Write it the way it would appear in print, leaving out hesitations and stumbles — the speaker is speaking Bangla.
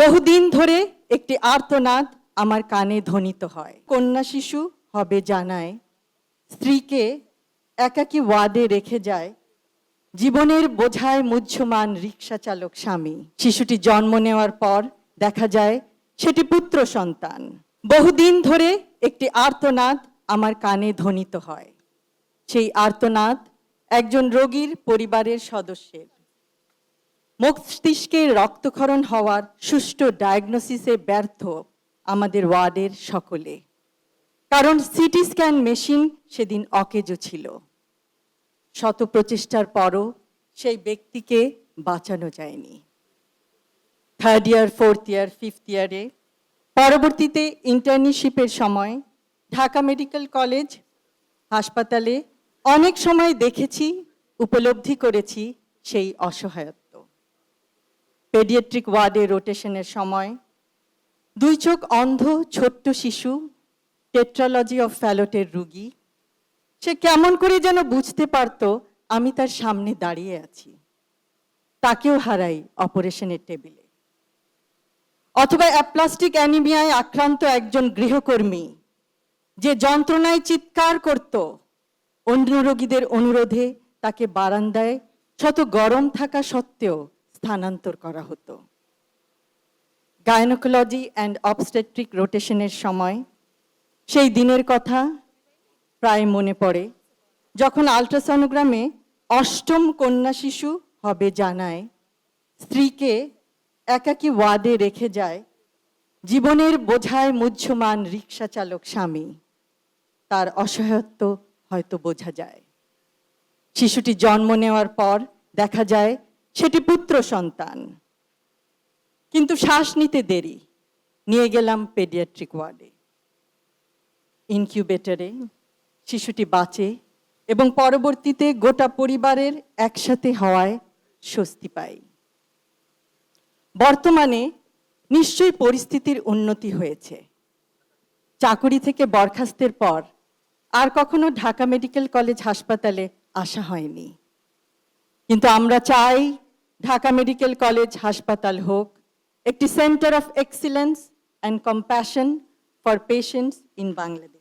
বহুদিন ধরে একটি আর্তনাদ আমার কানে ধ্বনিত হয়। কন্যা শিশু হবে জানায়, স্ত্রীকে একাকী ওয়ার্ডে রেখে যায়, জীবনের বোঝায় মুহ্যমান রিক্সা চালক স্বামী। শিশুটি জন্ম নেওয়ার পর দেখা যায় সেটি পুত্র সন্তান। বহুদিন ধরে একটি আর্তনাদ আমার কানে ধ্বনিত হয়। সেই আর্তনাদ একজন রোগীর পরিবারের সদস্যের। মস্তিষ্কে রক্তক্ষরণ হওয়ার সুষ্ঠু ডায়াগনোসিসে ব্যর্থ আমাদের ওয়ার্ডের সকলে, কারণ সিটি স্ক্যান মেশিন সেদিন অকেজো ছিল। শত প্রচেষ্টার পরও সেই ব্যক্তিকে বাঁচানো যায়নি। 3rd ইয়ার, 4th ইয়ার, 5th ইয়ারে, পরবর্তীতে ইন্টার্নশিপের সময় ঢাকা মেডিকেল কলেজ হাসপাতালে অনেক সময় দেখেছি, উপলব্ধি করেছি সেই অসহায়ত্ব। পেডিয়াট্রিক ওয়ার্ডে রোটেশনের সময় 2 চোখ অন্ধ ছোট্ট শিশু, টেট্রালজি অফ ফ্যালটের রোগী, সে কেমন করে যেন বুঝতে পারত আমি তার সামনে দাঁড়িয়ে আছি। তাকেও হারাই অপারেশনের টেবিলে। অথবা অ্যাপ্লাস্টিক অ্যানিমিয়ায় আক্রান্ত একজন গৃহকর্মী, যে যন্ত্রণায় চিৎকার করত, অন্য রোগীদের অনুরোধে তাকে বারান্দায় শত গরম থাকা সত্ত্বেও স্থানান্তর করা হতো। গাইনোকোলজি অ্যান্ড অবস্টেট্রিক রোটেশনের সময় সেই দিনের কথা প্রায় মনে পড়ে, যখন আল্ট্রাসনোগ্রামে 8ম কন্যা শিশু হবে জানায়, স্ত্রীকে একাকী ওয়ার্ডে রেখে যায়, জীবনের বোঝায় মুহ্যমান রিক্সা চালক স্বামী। তার অসহায়ত্ব হয়তো বোঝা যায়। শিশুটি জন্ম নেওয়ার পর দেখা যায় সেটি পুত্র সন্তান। কিন্তু শ্বাস নিতে দেরি, নিয়ে গেলাম পেডিয়াট্রিক ওয়ার্ডে। ইনকিউবেটরে শিশুটি বাঁচে এবং পরবর্তীতে গোটা পরিবারের একসাথে হওয়ায় স্বস্তি পাই। বর্তমানে নিশ্চয়ই পরিস্থিতির উন্নতি হয়েছে। চাকুরি থেকে বরখাস্তের পর আর কখনো ঢাকা মেডিকেল কলেজ হাসপাতালে আসা হয়নি, কিন্তু আমরা চাই ঢাকা মেডিকেল কলেজ হাসপাতাল হোক একটি centre of excellence and compassion for patients in Bangladesh.